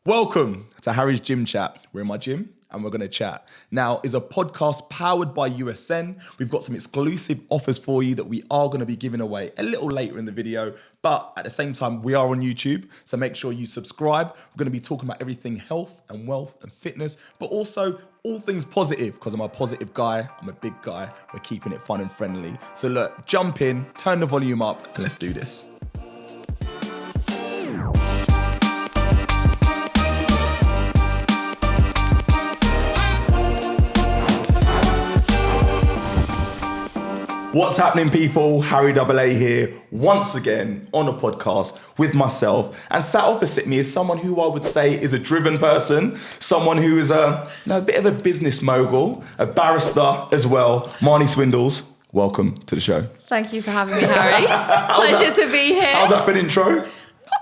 Welcome to Harry's Gym Chat. We're in my gym and we're going to chat. Now, is a podcast powered by USN. We've got some exclusive offers for you that we are going to be giving away a little later in the video. But at the same time, we are on YouTube. So make sure you subscribe. We're going to be talking about everything health and wealth and fitness, but also all things positive because I'm a positive guy. I'm a big guy. We're keeping it fun and friendly. So look, jump in, turn the volume up and let's do this. What's happening, people? Harry AA here, once again on a podcast with myself. And sat opposite me is someone who I would say is a driven person, someone who is a bit of a business mogul, a barrister as well, Marnie Swindles. Welcome to the show. Thank you for having me, Harry. Pleasure to be here. How's that for an intro? Not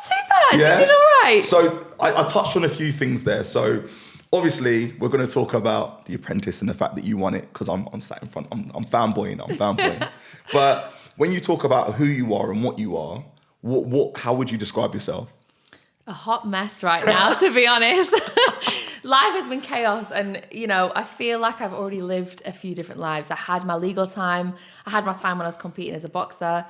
too bad. Yeah? You did all right. So I touched on a few things there. So obviously, we're going to talk about The Apprentice and the fact that you won it because I'm sat in front. I'm fanboying. But when you talk about who you are and what you are, how would you describe yourself? A hot mess right now, to be honest. Life has been chaos and, I feel like I've already lived a few different lives. I had my legal time. I had my time when I was competing as a boxer.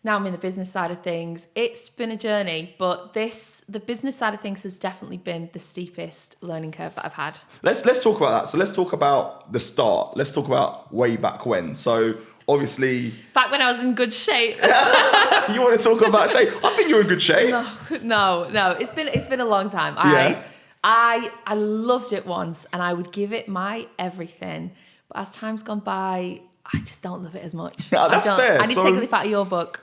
Now I'm in the business side of things. It's been a journey, but the business side of things has definitely been the steepest learning curve that I've had. Let's talk about that. So let's talk about the start. Let's talk about way back when. So obviously... Back when I was in good shape. You want to talk about shape? I think you're in good shape. No. It's been a long time. Yeah. I loved it once and I would give it my everything. But as time's gone by, I just don't love it as much. Yeah, that's fair. I need to take a leaf out of your book.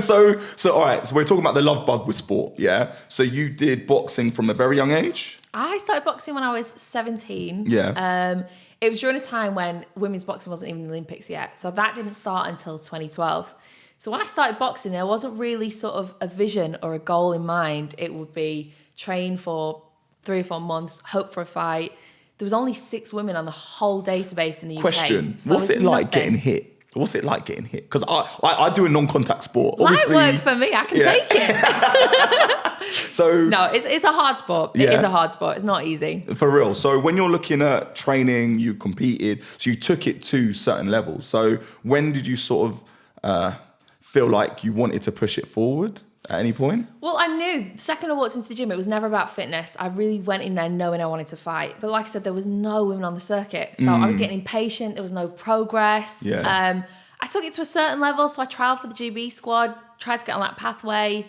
So all right. So we're talking about the love bug with sport, yeah? So you did boxing from a very young age? I started boxing when I was 17. Yeah. It was during a time when women's boxing wasn't even in the Olympics yet. So that didn't start until 2012. So when I started boxing, there wasn't really sort of a vision or a goal in mind. It would be train for 3 or 4 months, hope for a fight. There was only 6 women on the whole database in the UK. Question, so what's it like getting hit? What's it like getting hit? Because I do a non-contact sport. Obviously, light work for me, I can take it. So no, it's a hard sport. Yeah. It is a hard sport. It's not easy. For real. So when you're looking at training, you competed, so you took it to certain levels. So when did you sort of feel like you wanted to push it forward? At any point? Well, I knew the second I walked into the gym, it was never about fitness. I really went in there knowing I wanted to fight. But like I said, there was no women on the circuit. So I was getting impatient. There was no progress. Yeah. I took it to a certain level. So I trialed for the GB squad, tried to get on that pathway,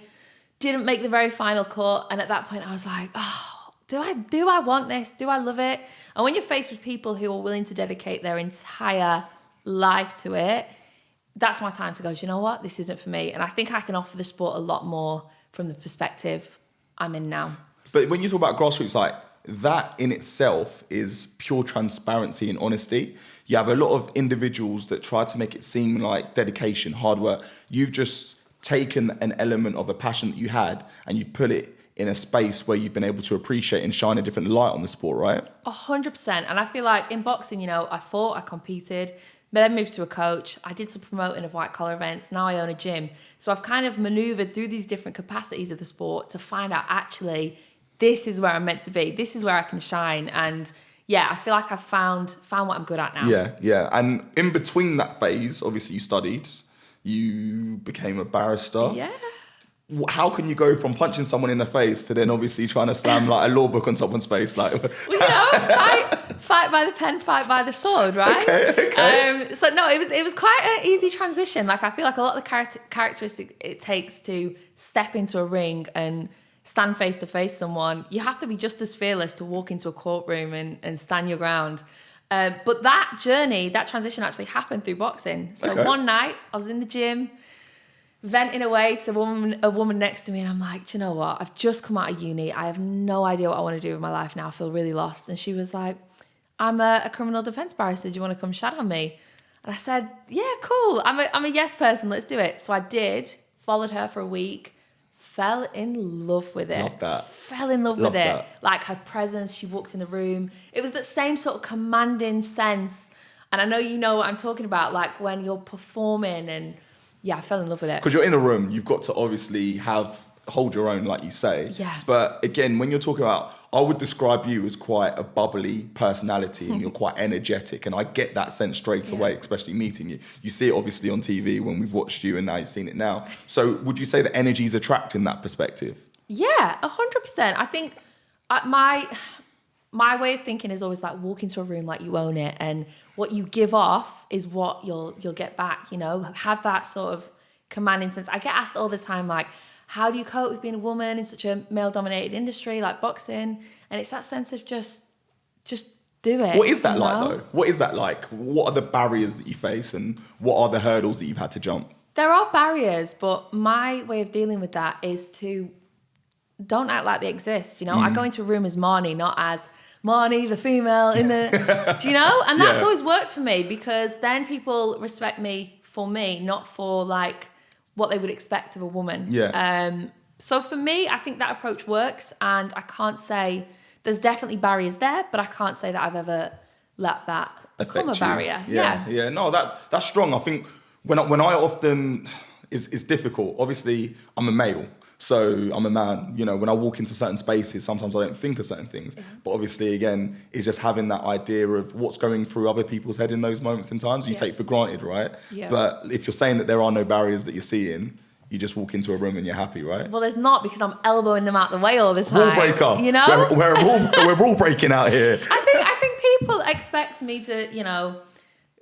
didn't make the very final cut. And at that point, I was like, oh, do I want this? Do I love it? And when you're faced with people who are willing to dedicate their entire life to it, that's my time to go, do you know what? This isn't for me. And I think I can offer the sport a lot more from the perspective I'm in now. But when you talk about grassroots, like that in itself is pure transparency and honesty. You have a lot of individuals that try to make it seem like dedication, hard work. You've just taken an element of a passion that you had and you've put it in a space where you've been able to appreciate and shine a different light on the sport, right? 100%. And I feel like in boxing, I fought, I competed, then moved to a coach. I did some promoting of white collar events. Now I own a gym. So I've kind of maneuvered through these different capacities of the sport to find out actually this is where I'm meant to be. This is where I can shine. And yeah, I feel like I've found what I'm good at now. Yeah. And in between that phase, obviously you studied, you became a barrister. Yeah. How can you go from punching someone in the face to then obviously trying to slam like a law book on someone's face? Like, I fight by the pen, fight by the sword, right? Okay. So no, it was quite an easy transition. Like I feel like a lot of the characteristics it takes to step into a ring and stand face to face someone, you have to be just as fearless to walk into a courtroom and stand your ground. But that journey, that transition actually happened through boxing. So one night I was in the gym, venting away to a woman next to me, and I'm like, do you know what? I've just come out of uni. I have no idea what I want to do with my life now. I feel really lost. And she was like, I'm a criminal defense barrister. Do you want to come shadow me? And I said, yeah, cool. I'm a yes person. Let's do it. So I did. Followed her for a week. Fell in love with it. Love that. Fell in love with it. Like her presence. She walked in the room. It was that same sort of commanding sense. And I know you know what I'm talking about. Like when you're performing and yeah, I fell in love with it. Because you're in a room, you've got to obviously have hold your own, like you say. Yeah. But again, when you're talking about, I would describe you as quite a bubbly personality and you're quite energetic. And I get that sense straight away, especially meeting you. You see it obviously on TV when we've watched you and now you've seen it now. So would you say that energy is attracting that perspective? Yeah, 100%. I think my way of thinking is always like walk into a room like you own it, and what you give off is what you'll get back, you know, have that sort of commanding sense. I get asked all the time, like, how do you cope with being a woman in such a male-dominated industry like boxing? And it's that sense of just do it. What is that like though? What is that like? What are the barriers that you face and what are the hurdles that you've had to jump? There are barriers, but my way of dealing with that is to don't act like they exist. You know, I go into a room as Marnie, not as Marnie, the female in the, do you know? And that's always worked for me, because then people respect me for me, not for like what they would expect of a woman. Yeah. So for me, I think that approach works, and I can't say there's definitely barriers there, but I can't say that I've ever let that become a barrier. Yeah. No, that's strong. I think when I often, it's difficult. Obviously, I'm a male. So I'm a man, you know, when I walk into certain spaces, sometimes I don't think of certain things. But obviously, again, it's just having that idea of what's going through other people's head in those moments in times you take for granted, right? Yeah. But if you're saying that there are no barriers that you're seeing, you just walk into a room and you're happy, right? Well, there's not, because I'm elbowing them out the way all the time. Rule breaker. You know? We're all breaking out here. I think people expect me to, you know,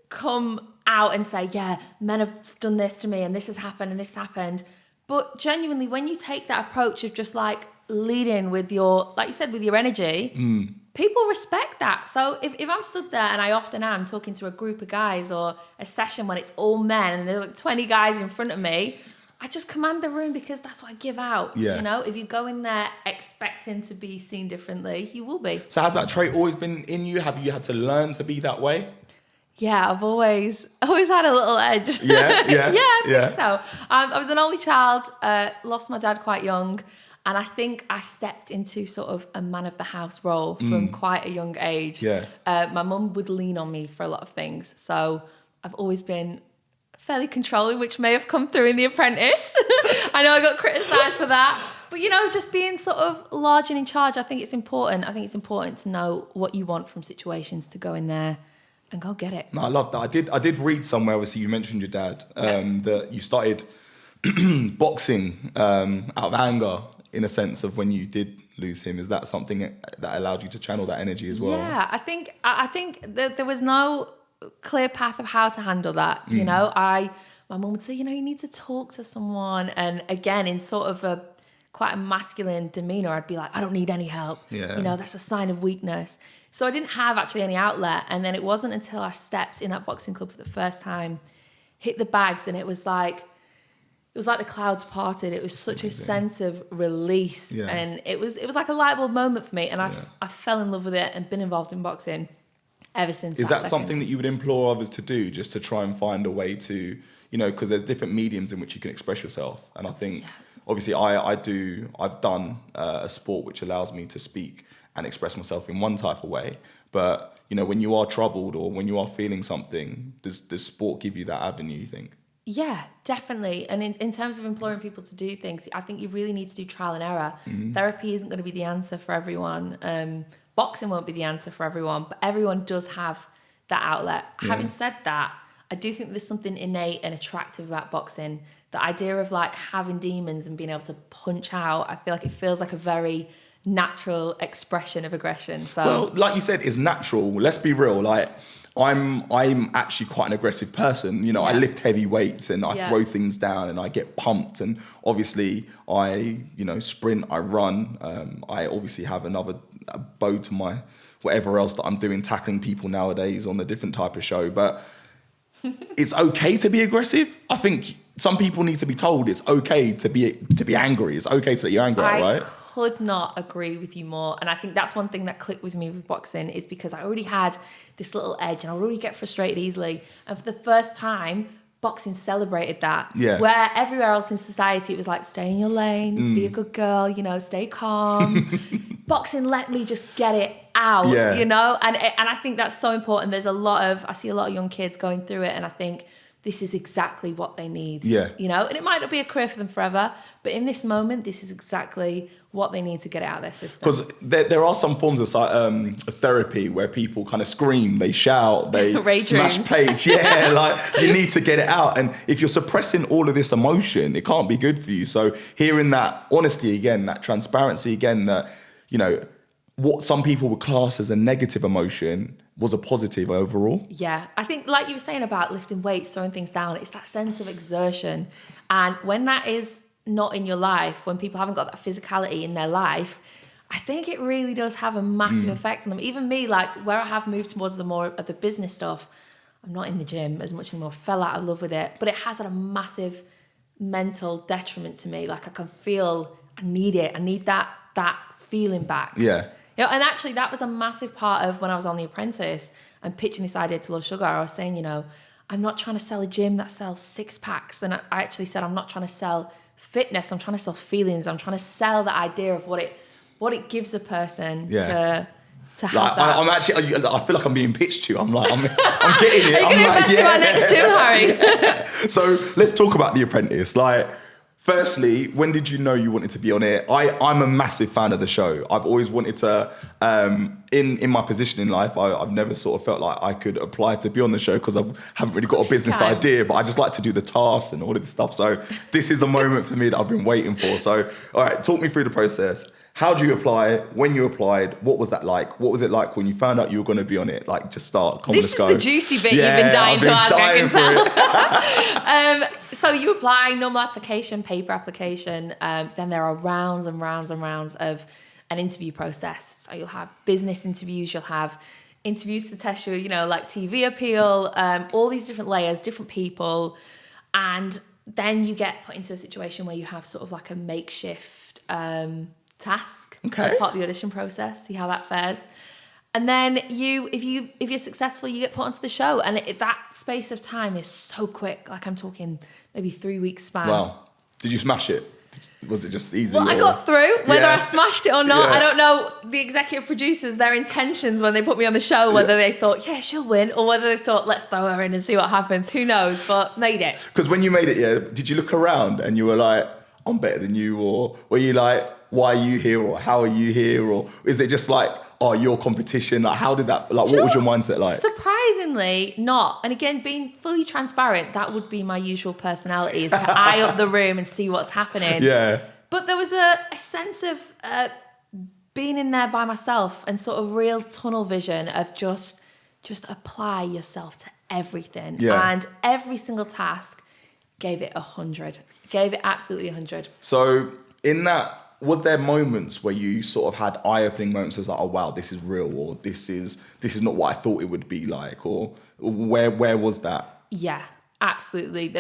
come out and say, yeah, men have done this to me and this has happened and this happened. But genuinely, when you take that approach of just like leading with your, like you said, with your energy, people respect that. So if I'm stood there, and I often am talking to a group of guys or a session when it's all men and there's like 20 guys in front of me, I just command the room, because that's what I give out. Yeah. You know, if you go in there expecting to be seen differently, you will be. So has that trait always been in you? Have you had to learn to be that way? Yeah, I've always had a little edge. Yeah. I think so. I was an only child, lost my dad quite young, and I think I stepped into sort of a man of the house role from quite a young age. Yeah. My mum would lean on me for a lot of things, so I've always been fairly controlling, which may have come through in The Apprentice. I know I got criticised for that. But, you know, just being sort of large and in charge, I think it's important. I think it's important to know what you want from situations, to go in there and go get it. No, I love that. I did read somewhere, obviously you mentioned your dad, that you started boxing out of anger, in a sense of when you did lose him. Is that something that allowed you to channel that energy as well? Yeah, I think that there was no clear path of how to handle that. You know, my mum would say, you know, you need to talk to someone. And again, in sort of quite a masculine demeanor, I'd be like, I don't need any help. Yeah. You know, that's a sign of weakness. So I didn't have actually any outlet. And then it wasn't until I stepped in that boxing club for the first time, hit the bags, and it was like the clouds parted. It was such a sense of release. Yeah. And it was like a light bulb moment for me. And I fell in love with it and been involved in boxing ever since. Is that something that you would implore others to do, just to try and find a way to, you know, because there's different mediums in which you can express yourself. And I think, obviously, I've done a sport which allows me to speak and express myself in one type of way. But, you know, when you are troubled or when you are feeling something, does sport give you that avenue, you think? Yeah, definitely. And in terms of imploring people to do things, I think you really need to do trial and error. Therapy isn't going to be the answer for everyone. Boxing won't be the answer for everyone, but everyone does have that outlet. Having said that, I do think there's something innate and attractive about boxing. The idea of like having demons and being able to punch out, I feel like it feels like a very natural expression of aggression. So, well, like you said, it's natural. Let's be real. Like, I'm actually quite an aggressive person. You know, I lift heavy weights and I throw things down and I get pumped. And obviously, I sprint, I run. I obviously have a bow to my whatever else that I'm doing, tackling people nowadays on a different type of show. But it's okay to be aggressive. I think some people need to be told it's okay to be angry. It's okay to let your anger out, right? I could not agree with you more. And I think that's one thing that clicked with me with boxing, is because I already had this little edge and I already get frustrated easily. And for the first time, boxing celebrated that. Yeah. Where everywhere else in society, it was like, stay in your lane, be a good girl, stay calm. Boxing let me just get it out, And I think that's so important. I see a lot of young kids going through it, and I think this is exactly what they need. Yeah. You know, and it might not be a career for them forever, but in this moment, this is exactly what they need to get out of their system. Because there are some forms of therapy where people kind of scream, they shout, they smash plates. Yeah, like you need to get it out. And if you're suppressing all of this emotion, it can't be good for you. So hearing that honesty again, that transparency again, that, you know, what some people would class as a negative emotion was a positive overall. Yeah, I think like you were saying about lifting weights, throwing things down, it's that sense of exertion. And when that is not in your life, when people haven't got that physicality in their life, I think it really does have a massive effect on them. Even me, like where I have moved towards the more of the business stuff, I'm not in the gym as much anymore, fell out of love with it, but it has had a massive mental detriment to me. Like I can feel, I need it. I need that feeling back. Yeah. You know, and actually that was a massive part of when I was on The Apprentice and pitching this idea to Lord Sugar. I was saying, you know, I'm not trying to sell a gym that sells 6-packs. And I actually said, I'm not trying to sell fitness. I'm trying to sell feelings. I'm trying to sell the idea of what it gives a person to have like, that. I'm actually, I feel like I'm being pitched to. I'm getting it. Are you going to invest in my next gym, Harry? Yeah. So let's talk about The Apprentice. Like, firstly, when did you know you wanted to be on it? I'm a massive fan of the show. I've always wanted to, in my position in life, I've never sort of felt like I could apply to be on the show because I haven't really got a business idea, but I just like to do the tasks and all of this stuff. So this is a moment for me that I've been waiting for. So, all right, talk me through the process. How do you apply? When you applied, what was that like? What was it like when you found out you were going to be on it? Like, just start, come on, let's go. This is the juicy bit you've been dying to ask, I can tell. So you apply, normal application, paper application. Then there are rounds and rounds and rounds of an interview process. So you'll have business interviews, you'll have interviews to test your, you know, like TV appeal, all these different layers, different people. And then you get put into a situation where you have sort of like a makeshift task as part of the audition process, see how that fares. And then if you're successful, you get put onto the show. And that space of time is so quick. Like I'm talking maybe 3 weeks span. Wow. Did you smash it? Was it just easy? Well, I got through. Whether I smashed it or not, Yeah. I don't know the executive producers, their intentions when they put me on the show, whether they thought, yeah, she'll win, or whether they thought, let's throw her in and see what happens. Who knows? But made it. Because when you made it, did you look around and you were like, I'm better than you? Or were you like, why are you here? Or how are you here? Or is it just like, oh, your competition? Like, how did that, like, what was your mindset like? Surprisingly not. And again, being fully transparent, that would be my usual personality, is to eye up the room and see what's happening. Yeah. But there was a sense of being in there by myself and sort of real tunnel vision of just apply yourself to everything. Yeah. And every single task gave it 100. Gave it absolutely 100. So in that, was there moments where you sort of had eye-opening moments as like, oh wow, this is real, or this is not what I thought it would be like, or where was that? Yeah, absolutely.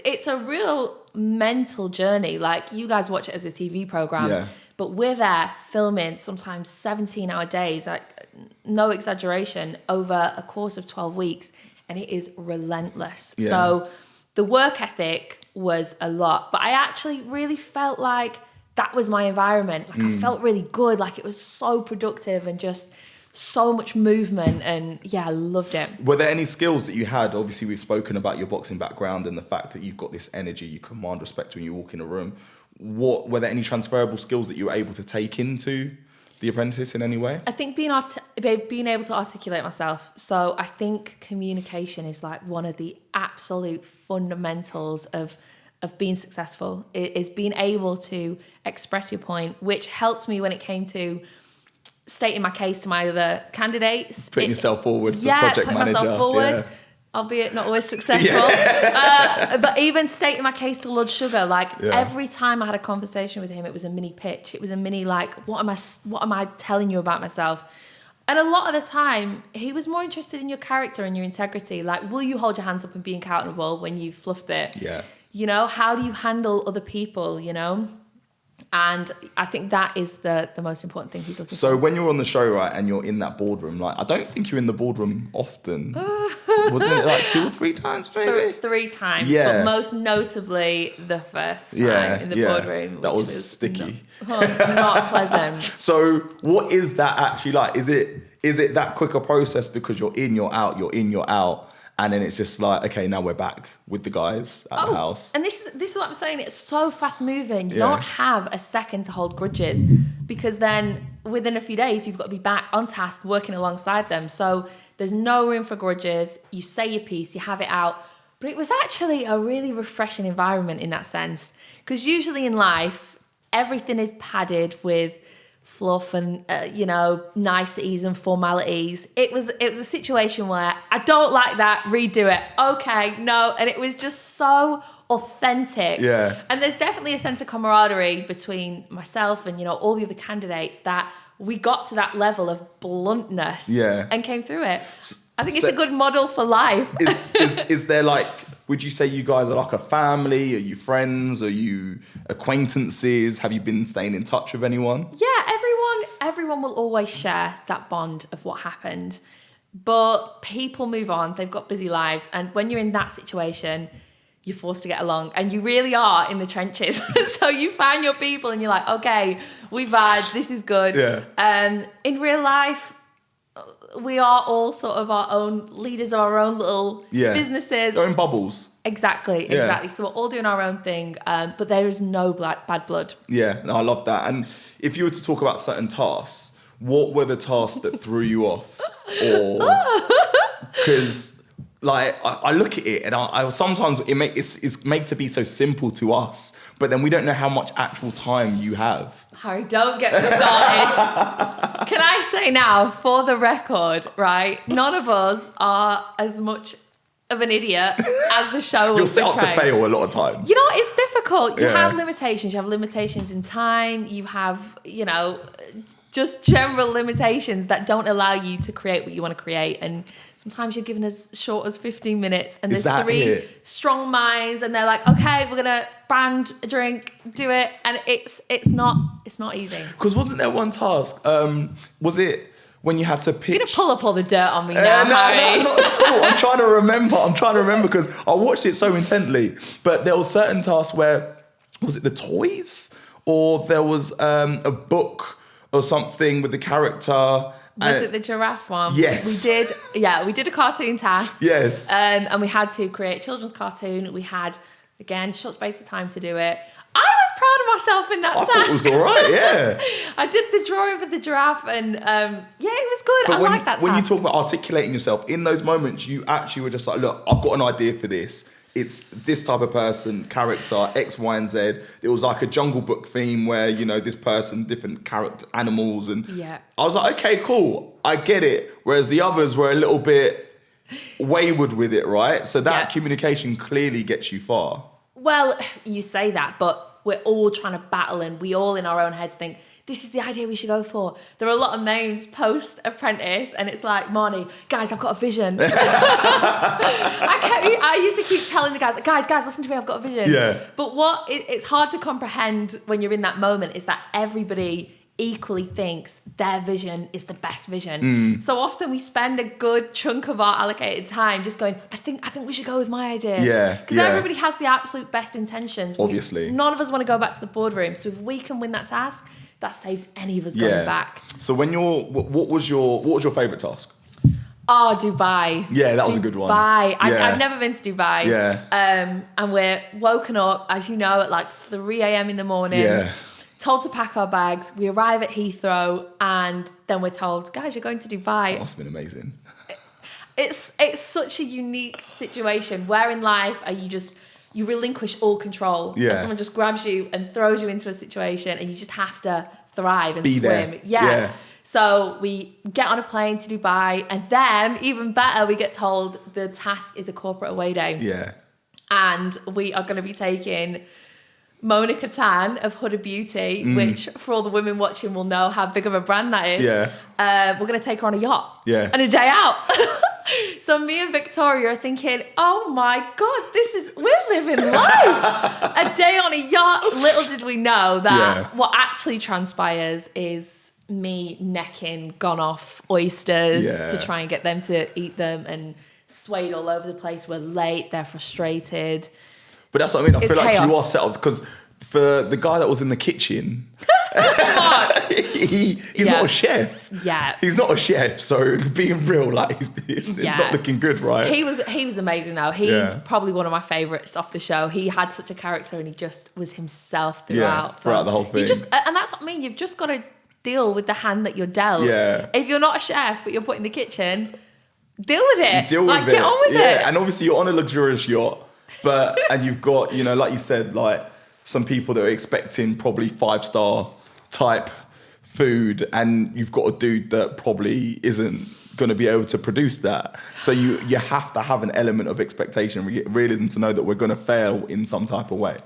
It's a real mental journey. Like you guys watch it as a TV program, but we're there filming sometimes 17-hour days, like no exaggeration, over a course of 12 weeks, and it is relentless. Yeah. So the work ethic was a lot, but I actually really felt like that was my environment. Like I felt really good. Like it was so productive and just so much movement. And yeah, I loved it. Were there any skills that you had? Obviously, we've spoken about your boxing background and the fact that you've got this energy, you command respect when you walk in a room. Were there any transferable skills that you were able to take into The Apprentice in any way? I think being able to articulate myself. So I think communication is like one of the absolute fundamentals of being successful, is being able to express your point, which helped me when it came to stating my case to my other candidates. Putting yourself forward for project manager. Putting myself forward, albeit not always successful. But even stating my case to Lord Sugar, every time I had a conversation with him, it was a mini pitch. It was a mini what am I telling you about myself? And a lot of the time, he was more interested in your character and your integrity. Like, will you hold your hands up and be accountable when you've fluffed it? Yeah. You know, how do you handle other people, you know? And I think that is the most important thing he's looking for. So when you're on the show, right, and you're in that boardroom, like, I don't think you're in the boardroom often. Wasn't it like 2 or 3 times, maybe? 3 times, yeah. But most notably the first time in the boardroom. That was sticky. Not pleasant. So what is that actually like? Is it that quicker process because you're in, you're out, you're in, you're out? And then it's just like, okay, now we're back with the guys at the house. And this is what I'm saying. It's so fast moving. You Yeah. don't have a second to hold grudges, because then within a few days, you've got to be back on task working alongside them. So there's no room for grudges. You say your piece, you have it out. But it was actually a really refreshing environment in that sense. Because usually in life, everything is padded with fluff and niceties and formalities. It was a situation where I don't like that, redo it. Okay, no. And it was just so authentic. Yeah. And there's definitely a sense of camaraderie between myself and all the other candidates, that we got to that level of bluntness and came through it. I think it's a good model for life. Is there like, would you say you guys are like a family? Are you friends? Are you acquaintances? Have you been staying in touch with anyone? Yeah, everyone will always share that bond of what happened. But people move on. They've got busy lives. And when you're in that situation, you're forced to get along. And you really are in the trenches. So you find your people and you're like, okay, we vibe. This is good. Yeah. In real life, we are all sort of our own leaders of our own little businesses. Our own bubbles. Exactly. So we're all doing our own thing, but there is no bad blood. Yeah, no, I love that. And if you were to talk about certain tasks, what were the tasks that threw you off? Or because like I look at it and I sometimes it's made to be so simple to us, but then we don't know how much actual time you have. Harry, don't get me started. Can I say now, for the record, right? None of us are as much of an idiot as the show will You're set up to portray. fail a lot of times. It's difficult. You have limitations. You have limitations in time. You have, just general limitations that don't allow you to create what you want to create. And sometimes you're given as short as 15 minutes and there's three strong minds and they're like, okay, we're going to brand a drink, do it. And it's not easy. Because wasn't there one task? Was it when you had to pitch? You're going to pull up all the dirt on me now, Harry. No, not at all. I'm trying to remember because I watched it so intently. But there were certain tasks where, was it the toys? Or there was a book or something with the character. Was it the giraffe one? Yes. We did a cartoon task. Yes. And we had to create a children's cartoon. We had, again, short space of time to do it. I was proud of myself in that task. I thought it was all right, yeah. I did the drawing for the giraffe and it was good. But I like that task. When you talk about articulating yourself, in those moments, you actually were just like, look, I've got an idea for this. It's this type of person, character, X, Y, and Z. It was like a Jungle Book theme where, this person, different character, animals. And I was like, okay, cool. I get it. Whereas the others were a little bit wayward with it, right? So that communication clearly gets you far. Well, you say that, but we're all trying to battle and we all in our own heads think, this is the idea we should go for. There are a lot of memes post Apprentice and it's like, Marnie, guys, I've got a vision. I used to keep telling the guys, guys, listen to me, I've got a vision. Yeah. But it's hard to comprehend when you're in that moment is that everybody equally thinks their vision is the best vision. So often we spend a good chunk of our allocated time just going, I think we should go with my idea. Yeah. Because everybody has the absolute best intentions. Obviously. None of us want to go back to the boardroom. So if we can win that task, that saves any of us going back. So when what was your favourite task? Oh, Dubai. Yeah, that was a good one. Dubai. I've never been to Dubai. Yeah. And we're woken up, as you know, at like 3 a.m. in the morning. Yeah. Told to pack our bags. We arrive at Heathrow and then we're told, guys, you're going to Dubai. That must have been amazing. It's such a unique situation. Where in life are you relinquish all control. Yeah. And someone just grabs you and throws you into a situation and you just have to thrive and Be swim. there. Yeah. So we get on a plane to Dubai and then, even better, we get told the task is a corporate away day. Yeah. And we are going to be taking Monica Tan of Huda Beauty, which for all the women watching will know how big of a brand that is. Yeah. We're going to take her on a yacht. Yeah. And a day out. So me and Victoria are thinking, oh my God, we're living life. A day on a yacht. Little did we know that what actually transpires is me necking gone off oysters to try and get them to eat them and swayed all over the place. We're late. They're frustrated. But that's what I mean. I feel like chaos. you are set up because for the guy that was in the kitchen, he's not a chef. Yeah. He's not a chef, so being real, like, it's not looking good, right? He was amazing, though. He's probably one of my favourites off the show. He had such a character and he just was himself throughout. Yeah, throughout the whole thing. And that's what I mean. You've just got to deal with the hand that you're dealt. Yeah. If you're not a chef, but you're put in the kitchen, deal with it. Deal with it. Get on with it. And obviously you're on a luxurious yacht, and you've got, like you said, like some people that are expecting probably 5-star type food, and you've got a dude that probably isn't going to be able to produce that. So you have to have an element of expectation, realism, to know that we're going to fail in some type of way.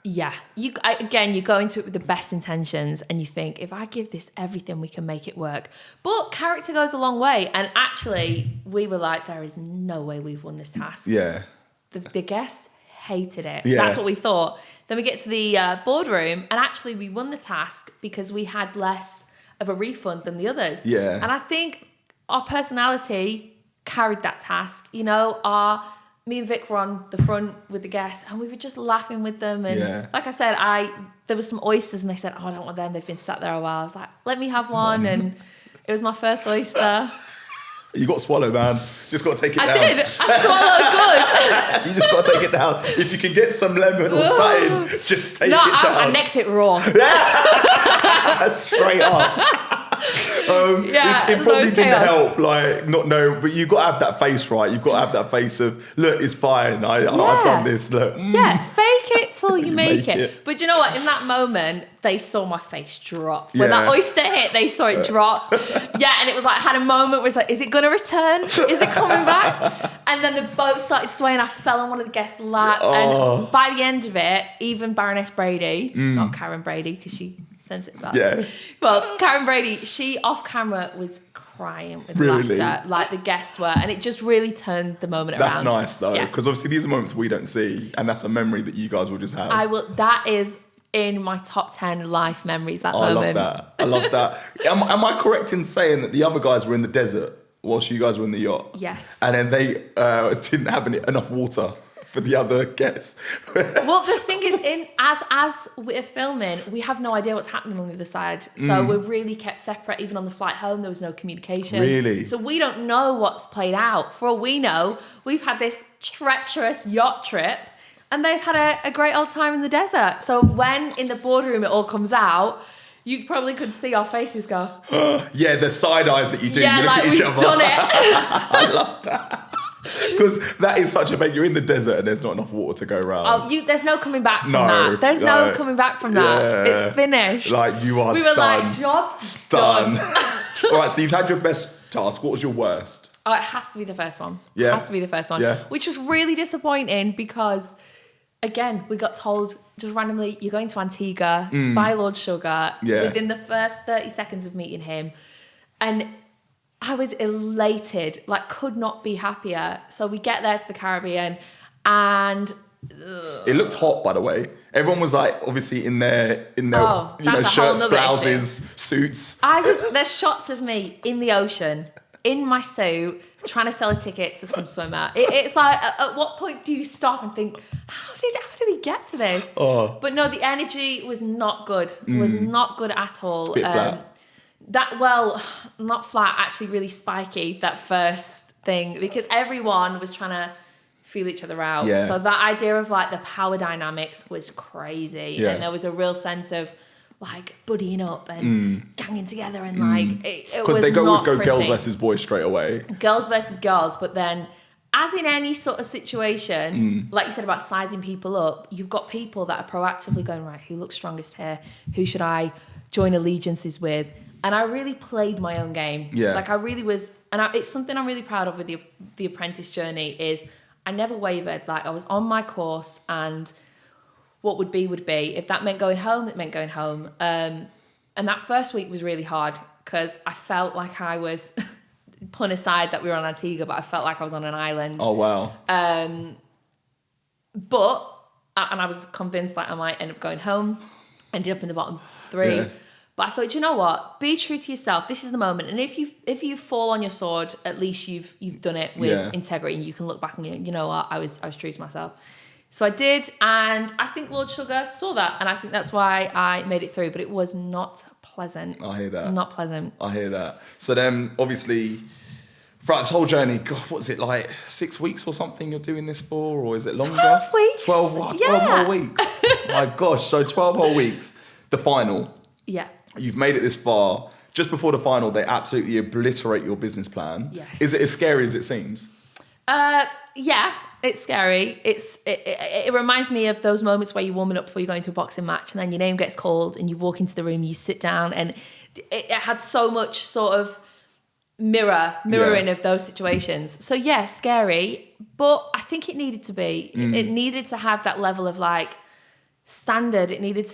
Yeah. You go into it with the best intentions and you think, if I give this everything, we can make it work. But character goes a long way. And actually, we were like, there is no way we've won this task. Yeah. The guests hated it. Yeah. That's what we thought. Then we get to the boardroom, and actually we won the task because we had less of a refund than the others. Yeah. And I think our personality carried that task. Me and Vic were on the front with the guests, and we were just laughing with them. And like I said, there was some oysters, and they said, "Oh, I don't want them. They've been sat there a while." I was like, "Let me have one," and it was my first oyster. You got to swallow, man. Just got to take it down. I did. I swallowed good. You just got to take it down. If you can get some lemon or something, just take it down. I necked it raw. Straight up. It probably didn't help, but you've got to have that face, right? You've got to have that face of, look, it's fine. I've done this, look. Yeah, fake it till you make it. But you know what? In that moment, they saw my face drop. When that oyster hit, they saw it drop. And it was like, I had a moment where it's like, is it going to return? Is it coming back? And then the boat started swaying. I fell on one of the guests' lap. And by the end of it, even Baroness Brady, not Karen Brady, because she sends it back. Yeah. Well, Karen Brady, she off camera was crying with laughter, like the guests were, and it just really turned the moment around. That's nice though, because obviously these are moments we don't see, and that's a memory that you guys will just have. That is in my top 10 life memories. That moment. I love that. Am I correct in saying that the other guys were in the desert whilst you guys were in the yacht? Yes. And then they didn't have enough water for the other guests. Well, the thing is, as we're filming, we have no idea what's happening on the other side. So we're really kept separate. Even on the flight home, there was no communication. Really? So we don't know what's played out. For all we know, we've had this treacherous yacht trip, and they've had a great old time in the desert. So when in the boardroom it all comes out, you probably could see our faces go. Yeah, the side eyes that you do. Yeah, you look like at each we've other. done it. I love that. Because that is such a big. You're in the desert and there's not enough water to go around. There's no coming back from that. There's no coming back from that. Yeah. It's finished. Like you are. We were done. like, job done. All right, so you've had your best task. What was your worst? Oh, it has to be the first one. Yeah. It has to be the first one. Yeah. Which was really disappointing because, again, we got told just randomly, you're going to Antigua by Lord Sugar within the first 30 seconds of meeting him. And I was elated, could not be happier. So we get there to the Caribbean and... It looked hot, by the way. Everyone was obviously in their shirts, blouses, suits. There's shots of me in the ocean, in my suit, trying to sell a ticket to some swimmer. It's like, at what point do you stop and think, how did we get to this? Oh. But no, the energy was not good. It was not good at all. Bit flat. Not flat, actually really spiky, that first thing, because everyone was trying to feel each other out. Yeah. So that idea of the power dynamics was crazy. Yeah. And there was a real sense of buddying up and ganging together and it was Because they always go pretty. girls versus boys straight away. Girls versus girls, but then as in any sort of situation, like you said about sizing people up, you've got people that are proactively going, right, who looks strongest here? Who should I join allegiances with? And I really played my own game. Yeah. I really was, and it's something I'm really proud of with the Apprentice journey is I never wavered. I was on my course, and what would be would be. If that meant going home, it meant going home. And that first week was really hard because I felt like I was put aside that we were on Antigua, but I felt like I was on an island. Oh wow. And I was convinced that I might end up going home. Ended up in the bottom 3. Yeah. But I thought, you know what? Be true to yourself. This is the moment. And if you fall on your sword, at least you've done it with integrity, and you can look back and you know what? I was true to myself. So I did, and I think Lord Sugar saw that, and I think that's why I made it through, but it was not pleasant. I hear that. Not pleasant. I hear that. So then, obviously, throughout this whole journey, God, what's it like, 6 weeks or something you're doing this for, or is it longer? 12 weeks. 12 whole weeks. My gosh, so 12 whole weeks. The final. Yeah. You've made it this far. Just before the final, they absolutely obliterate your business plan. Yes. Is it as scary as it seems? Yeah, it's scary. It reminds me of those moments where you're warming up before you go into a boxing match, and then your name gets called, and you walk into the room, you sit down, and it had so much sort of mirroring of those situations. So yeah, scary, but I think it needed to be. It needed to have that level of like standard. It needed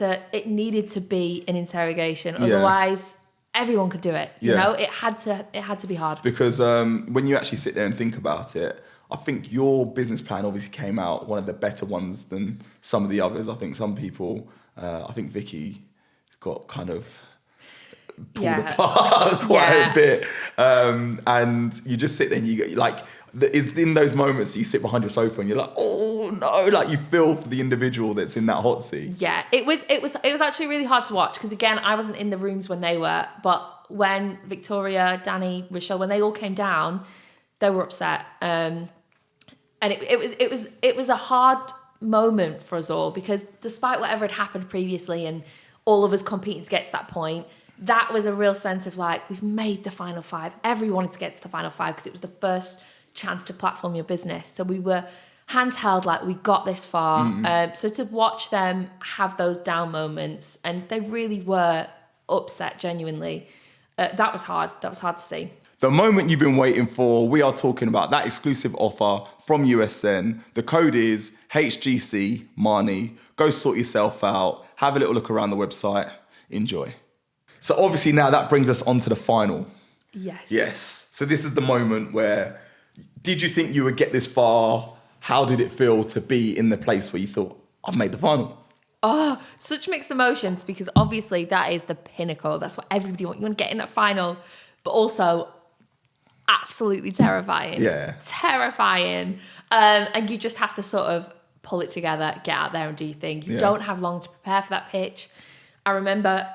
to be an interrogation. Otherwise, everyone could do it. You know, it had to be hard. Because when you actually sit there and think about it, I think your business plan obviously came out one of the better ones than some of the others. I think some people, I think Vicky got kind of pulled apart quite a bit. And you just sit there and you go, like, it's in those moments you sit behind your sofa and you're like, oh no, like you feel for the individual that's in that hot seat. Yeah, it was actually really hard to watch because again, I wasn't in the rooms when they were, but when Victoria, Danny, Rochelle, when they all came down, they were upset. And it was a hard moment for us all because despite whatever had happened previously and all of us competing to get to that point, that was a real sense of like, we've made the final five. Everyone wanted to get to the final five because it was the first chance to platform your business. So we were hands held like we got this far. So to watch them have those down moments, and they really were upset genuinely, that was hard. That was hard to see. The moment you've been waiting for, we are talking about that exclusive offer from USN. The code is HGC Marnie. Go sort yourself out. Have a little look around the website. Enjoy. So obviously now that brings us on to the final. Yes. So this is the moment where, did you think you would get this far? How did it feel to be in the place where you thought, I've made the final? Oh, such mixed emotions because obviously that is the pinnacle. That's what everybody wants. You want to get in that final, but also absolutely terrifying. Yeah. Terrifying. And you just have to sort of pull it together, get out there and do your thing. You don't have long to prepare for that pitch. I remember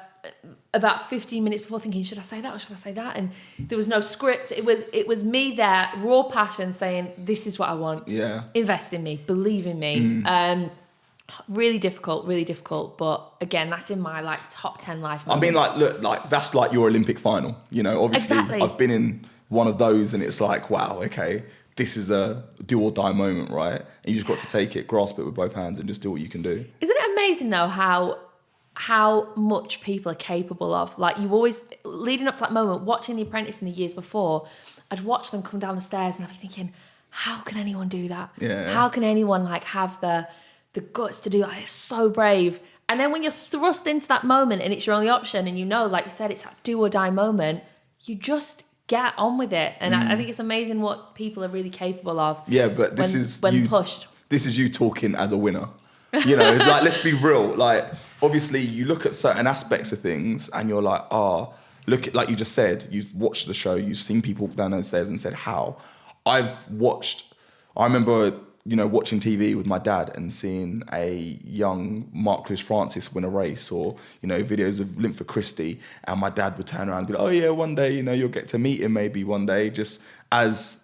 about 15 minutes before thinking, should I say that or should I say that? And there was no script. It was me there, raw passion saying, this is what I want. Yeah. Invest in me, believe in me. Really difficult. But again, that's in my like top 10 life moments. I mean, like, look, like that's like your Olympic final. You know, obviously Exactly. I've been in one of those and it's like, wow, okay, this is a do or die moment, right? And you just got to take it, grasp it with both hands and just do what you can do. Isn't it amazing though how much people are capable of? Like you always, leading up to that moment, watching The Apprentice in the years before, I'd watch them come down the stairs and I'd be thinking, how can anyone do that? Yeah. How can anyone like have the guts to do that? It's so brave. And then when you're thrust into that moment and it's your only option and you know, like you said, it's that do or die moment, you just get on with it. And I think it's amazing what people are really capable of. Yeah, but this when pushed. This is you talking as a winner. You know, like, let's be real. Like, obviously, you look at certain aspects of things and you're like, look at, like you just said, you've watched the show, you've seen people walk down those stairs and said, how? I remember, you know, watching TV with my dad and seeing a young Mark Francis win a race, or, you know, videos of Linford Christie, and my dad would turn around and be like, oh yeah, one day, you know, you'll get to meet him maybe one day, just as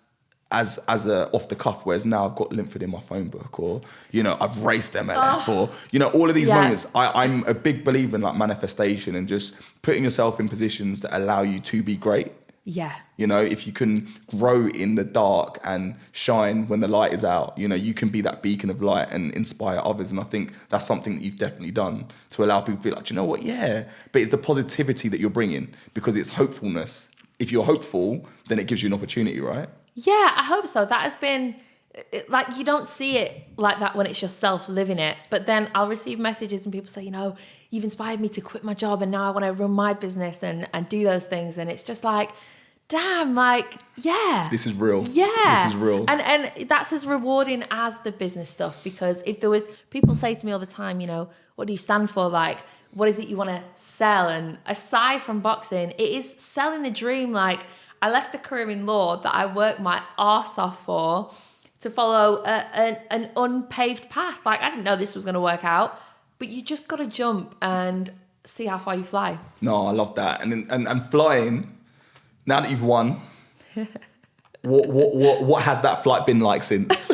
a off the cuff, whereas now I've got Linford in my phone book, or, you know, I've raced MLF, or, you know, all of these moments. I'm a big believer in like manifestation and just putting yourself in positions that allow you to be great. Yeah. You know, if you can grow in the dark and shine when the light is out, you know, you can be that beacon of light and inspire others. And I think that's something that you've definitely done to allow people to be like, do you know what? Yeah. But it's the positivity that you're bringing, because it's hopefulness. If you're hopeful, then it gives you an opportunity, right? Yeah, I hope so. That has been, like, you don't see it like that when it's yourself living it. But then I'll receive messages and people say, you know, you've inspired me to quit my job and now I want to run my business and do those things. And it's just like, damn, like, yeah. This is real. Yeah. This is real. And that's as rewarding as the business stuff, because if there was, people say to me all the time, you know, what do you stand for? Like, what is it you want to sell? And aside from boxing, it is selling the dream. Like, I left a career in law that I worked my arse off for to follow an unpaved path. Like, I didn't know this was going to work out, but you just got to jump and see how far you fly. No, I love that. And flying, now that you've won, what has that flight been like since?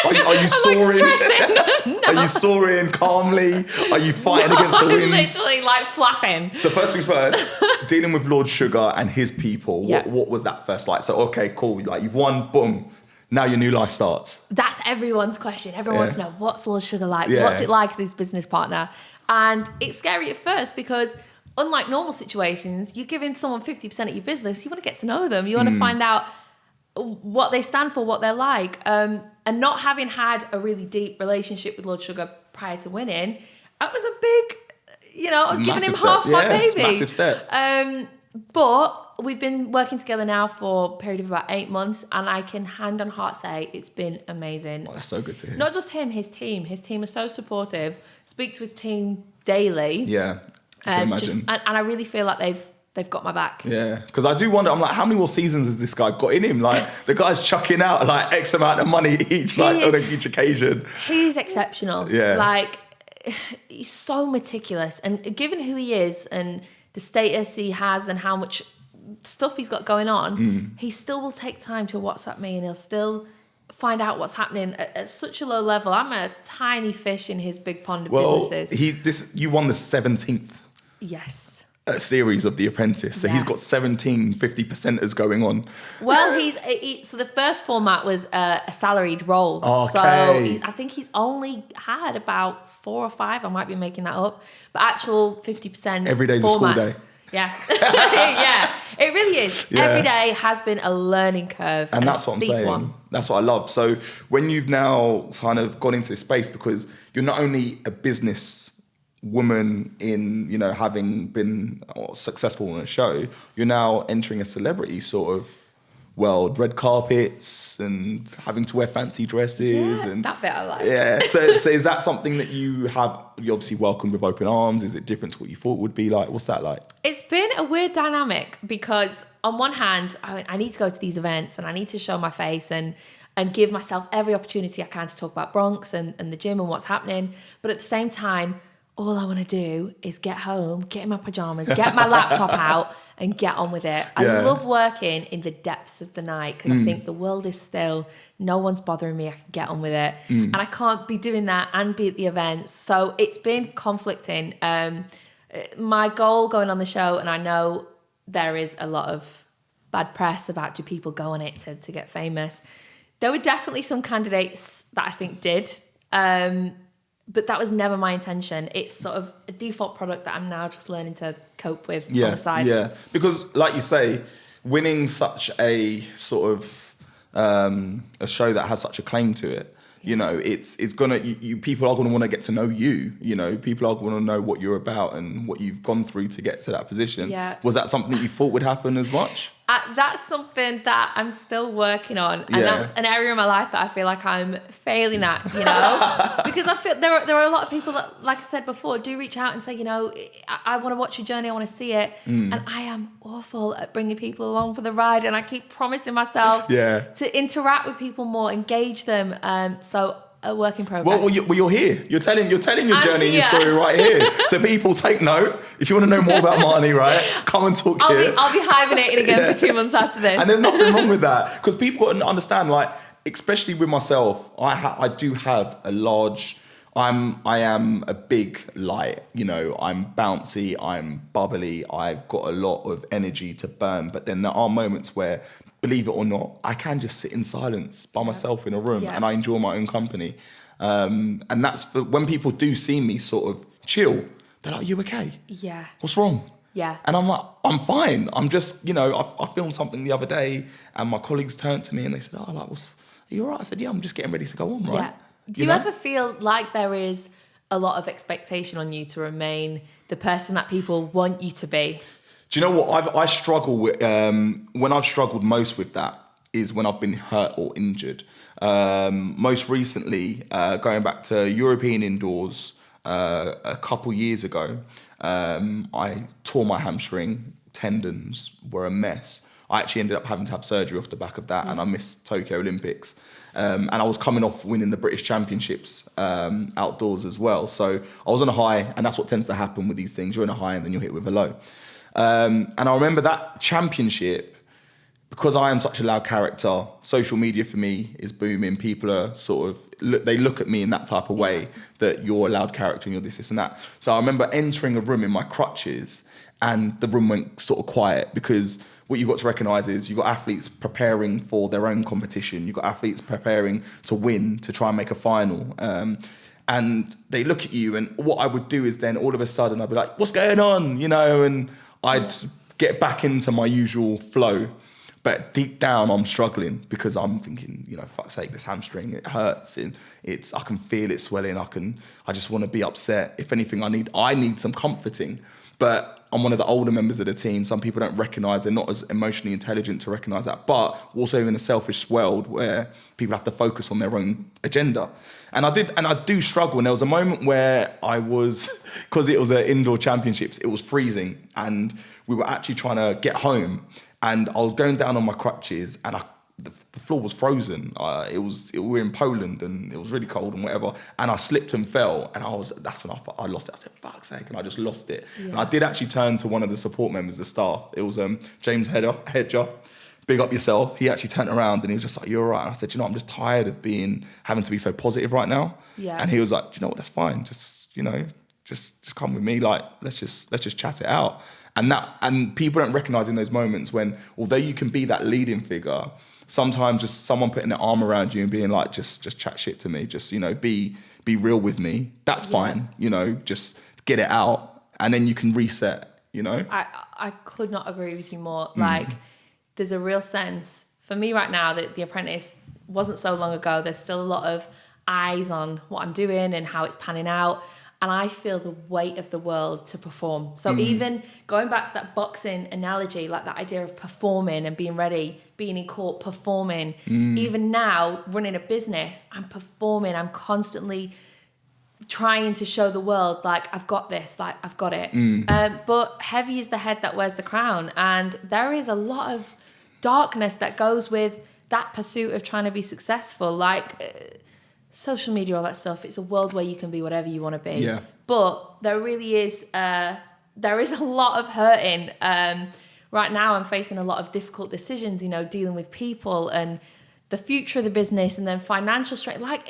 Are you soaring? Like no. Are you soaring calmly? Are you fighting against the winds? Literally like flapping. So first things first, dealing with Lord Sugar and his people, Yeah. what was that first like? So, okay, cool. Like, you've won, boom. Now your new life starts. That's everyone's question. Everyone wants to know, what's Lord Sugar like? Yeah. What's it like as his business partner? And it's scary at first because unlike normal situations, you're giving someone 50% of your business. You want to get to know them. You want to find out what they stand for, what they're like. And not having had a really deep relationship with Lord Sugar prior to winning, that was a big, I was giving him half my baby. It's a massive step. But we've been working together now for a period of about 8 months, and I can hand on heart say it's been amazing. Oh, that's so good to hear. Not just him, his team. His team are so supportive. Speak to his team daily. Yeah, I can imagine. And I really feel like they've got my back. Yeah, because I do wonder, I'm like, how many more seasons has this guy got in him? Like, the guy's chucking out like X amount of money each, on each occasion. He's exceptional. Yeah. Like, he's so meticulous. And given who he is and the status he has and how much stuff he's got going on, he still will take time to WhatsApp me, and he'll still find out what's happening at such a low level. I'm a tiny fish in his big pond of businesses. You won the 17th Yes. series of The Apprentice, so he's got 17 50%ers going on. Well, so the first format was a salaried role. Okay. So I think he's only had about 4 or 5. I might be making that up, but actual 50%. Every day's a school day. Yeah, yeah, it really is. Yeah. Every day has been a learning curve, And that's what I'm saying. One. That's what I love. So when you've now kind of gone into this space, because you're not only a business woman in, having been successful on a show, you're now entering a celebrity sort of world, red carpets and having to wear fancy dresses. Yeah, and that bit I like. Yeah. So is that something that you obviously welcomed with open arms? Is it different to what you thought it would be like? What's that like? It's been a weird dynamic because on one hand, I need to go to these events and I need to show my face and give myself every opportunity I can to talk about Bronx and the gym and what's happening. But at the same time, all I want to do is get home, get in my pajamas, get my laptop out and get on with it. I love working in the depths of the night because I think the world is still, no one's bothering me, I can get on with it. And I can't be doing that and be at the events. So it's been conflicting. My goal going on the show, and I know there is a lot of bad press about do people go on it to get famous. There were definitely some candidates that I think did. But that was never my intention. It's sort of a default product that I'm now just learning to cope with on the side. Yeah, because like you say, winning such a sort of a show that has such a claim to it, it's gonna people are gonna want to get to know you. People are gonna know what you're about and what you've gone through to get to that position. Yeah. Was that something that you thought would happen as much? That's something that I'm still working on, and that's an area of my life that I feel like I'm failing at, because I feel there are a lot of people that, like I said before, do reach out and say, I want to watch your journey, I want to see it, and I am awful at bringing people along for the ride, and I keep promising myself to interact with people more, engage them, so a work in progress. Well, you're here. You're telling your journey and your story right here. So people, take note. If you want to know more about Marnie, right, come and talk here. I'll be hibernating again for 2 months after this. And there's nothing wrong with that, because people understand, like, especially with myself, I do have a large. I am a big light. I'm bouncy. I'm bubbly. I've got a lot of energy to burn. But then there are moments where, believe it or not, I can just sit in silence by myself in a room and I enjoy my own company. And that's for when people do see me sort of chill, they're like, "You okay? Yeah. What's wrong?" Yeah. And I'm like, "I'm fine. I'm just, I filmed something the other day and my colleagues turned to me and they said, "Oh, are you all right?" I said, "Yeah, I'm just getting ready to go on, right?" Yeah. Do you ever feel like there is a lot of expectation on you to remain the person that people want you to be? Do you know what I struggle with? When I've struggled most with that is when I've been hurt or injured. Most recently, going back to European indoors a couple years ago, I tore my hamstring. Tendons were a mess. I actually ended up having to have surgery off the back of that, and I missed Tokyo Olympics. And I was coming off winning the British Championships outdoors as well. So I was on a high, and that's what tends to happen with these things. You're on a high and then you're hit with a low. And I remember that championship, because I am such a loud character, social media for me is booming. People are sort of, they look at me in that type of way, that you're a loud character and you're this and that. So I remember entering a room in my crutches, and the room went sort of quiet, because what you've got to recognise is you've got athletes preparing for their own competition. You've got athletes preparing to win, to try and make a final. And they look at you, and what I would do is then all of a sudden I'd be like, what's going on? You know, and I'd get back into my usual flow. But deep down, I'm struggling, because I'm thinking, you know, fuck's sake, this hamstring, it hurts. I can feel it swelling. I just want to be upset. If anything, I need some comforting. But I'm one of the older members of the team. Some people don't recognise, they're not as emotionally intelligent to recognise that. But we're also in a selfish world where people have to focus on their own agenda. And I do struggle. And there was a moment where I was, because it was an indoor championships, it was freezing, and we were actually trying to get home. And I was going down on my crutches, and the floor was frozen. We were in Poland, and it was really cold and whatever. And I slipped and fell, and that's enough. I lost it. I said, fuck's sake, and I just lost it. Yeah. And I did actually turn to one of the support members of staff. It was James Hedger. Big up yourself. He actually turned around and he was just like, "You're all right." And I said, I'm just tired of having to be so positive right now. Yeah. And he was like, "Do you know what? That's fine. Just come with me. Like, let's just chat it out." And people don't recognise in those moments when, although you can be that leading figure, sometimes just someone putting their arm around you and being like, just chat shit to me, just, you know, be real with me. That's fine, you know, just get it out, and then you can reset, you know? I could not agree with you more. Like, there's a real sense, for me right now, that The Apprentice wasn't so long ago. There's still a lot of eyes on what I'm doing and how it's panning out. And I feel the weight of the world to perform. So even going back to that boxing analogy, like that idea of performing and being ready, being in court, performing. Even now, running a business, I'm performing. I'm constantly trying to show the world, like, I've got this, like, I've got it. But heavy is the head that wears the crown. And there is a lot of darkness that goes with that pursuit of trying to be successful. Like, social media, all that stuff, it's a world where you can be whatever you want to be. Yeah. But there really is, there is a lot of hurting. Right now I'm facing a lot of difficult decisions, you know, dealing with people and the future of the business, and then financial stress. Like,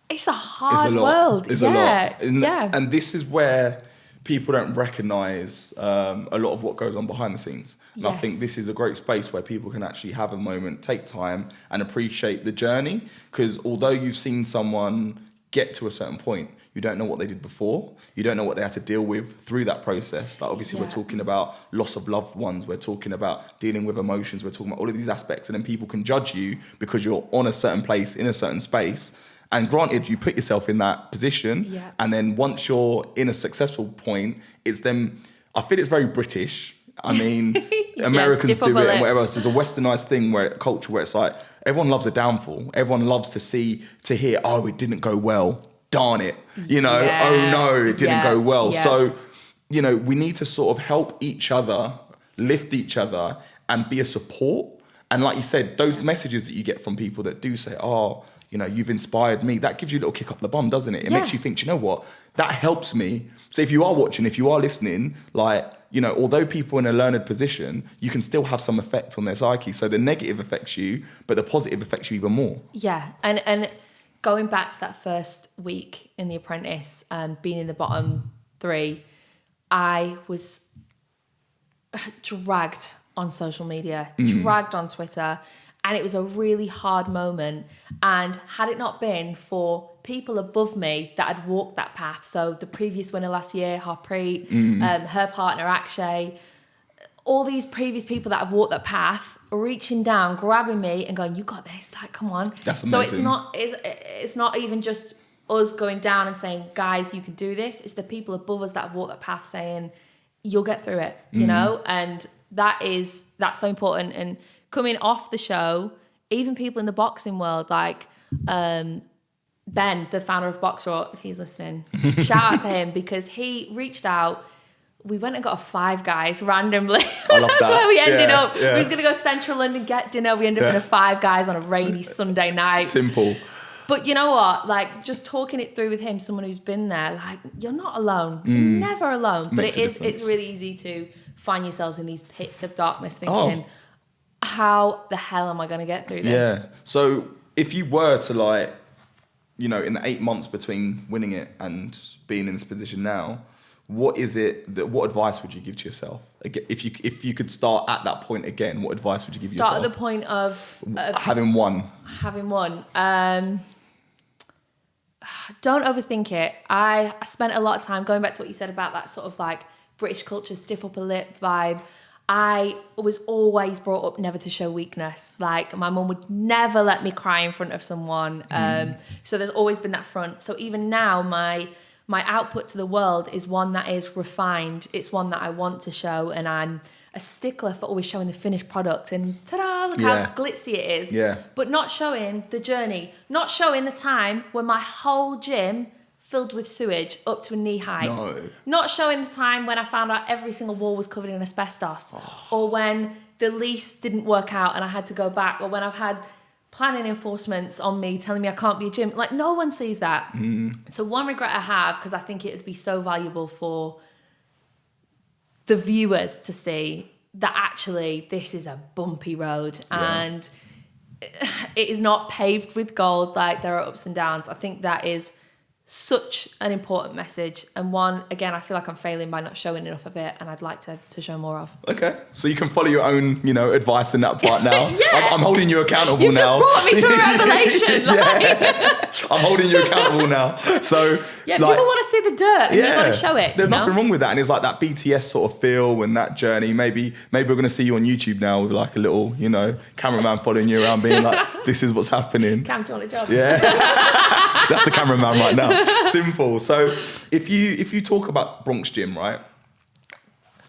it's a hard world. It's a lot. And this is where people don't recognise a lot of what goes on behind the scenes. And I think this is a great space where people can actually have a moment, take time and appreciate the journey. Because although you've seen someone get to a certain point, you don't know what they did before. You don't know what they had to deal with through that process. Like, obviously we're talking about loss of loved ones. We're talking about dealing with emotions. We're talking about all of these aspects. And then people can judge you because you're on a certain place, in a certain space. And granted, you put yourself in that position, and then once you're in a successful point, it's them. I feel it's very British. I mean, Americans do it and whatever else. There's a westernized thing culture where it's like, everyone loves a downfall. Everyone loves to hear, oh, it didn't go well. Darn it. You know, oh no, it didn't go well. Yeah. So, you know, we need to sort of help each other, lift each other, and be a support. And like you said, those messages that you get from people that do say, oh, you know, you've inspired me, that gives you a little kick up the bum, doesn't it? It makes you think, do you know what? That helps me. So if you are watching, if you are listening, like, you know, although people in a learned position, you can still have some effect on their psyche. So the negative affects you, but the positive affects you even more. Yeah. And going back to that first week in The Apprentice, being in the bottom 3, I was dragged on social media, dragged on Twitter. And it was a really hard moment. And had it not been for people above me that had walked that path, so the previous winner last year, Harpreet, her partner Akshay, all these previous people that have walked that path, reaching down, grabbing me and going, you got this, like, come on. That's amazing. So it's not even just us going down and saying, guys, you can do this. It's the people above us that have walked that path saying, you'll get through it, you know? And that's so important. And coming off the show, even people in the boxing world, like Ben, the founder of Boxer, if he's listening, shout out to him, because he reached out we went and got a Five Guys randomly. I love That's that. where we ended up. Yeah. We was going to go Central London, get dinner. We ended up in a Five Guys on a rainy Sunday night. Simple. But you know what? Like, just talking it through with him, someone who's been there, like, you're not alone. You're never alone. But it's really easy to find yourselves in these pits of darkness thinking, how the hell am I going to get through this? Yeah. So if you were to like, you know, in the 8 months between winning it and being in this position now, what advice would you give to yourself? If you could start at that point again, what advice would you give yourself? Start at the point of having won. Don't overthink it. I spent a lot of time going back to what you said about that sort of like British culture, stiff upper lip vibe. I was always brought up never to show weakness. Like, my mum would never let me cry in front of someone. So there's always been that front. So even now, my output to the world is one that is refined. It's one that I want to show, and I'm a stickler for always showing the finished product and ta-da, look how glitzy it is. Yeah. But not showing the journey, not showing the time when my whole gym filled with sewage up to a knee high. No. Not showing the time when I found out every single wall was covered in asbestos, or when the lease didn't work out and I had to go back, or when I've had planning enforcements on me telling me I can't be a gym. Like, no one sees that. So one regret I have, because I think it would be so valuable for the viewers to see, that actually this is a bumpy road and it is not paved with gold. Like, there are ups and downs. I think that is such an important message, and one, again, I feel like I'm failing by not showing enough of it, and I'd like to show more of. Okay, so you can follow your own, you know, advice in that part now. Yeah. I'm holding you accountable You've now. just brought me to a revelation. I'm holding you accountable now. So yeah, people want to see the dirt, and you've got to show it. There's nothing wrong with that, and it's like that BTS sort of feel and that journey. Maybe we're going to see you on YouTube now with like a little, you know, cameraman following you around, being like, "This is what's happening." Cam, do you want a job? Yeah, that's the cameraman right now. Simple. So if you talk about Bronx Gym, right?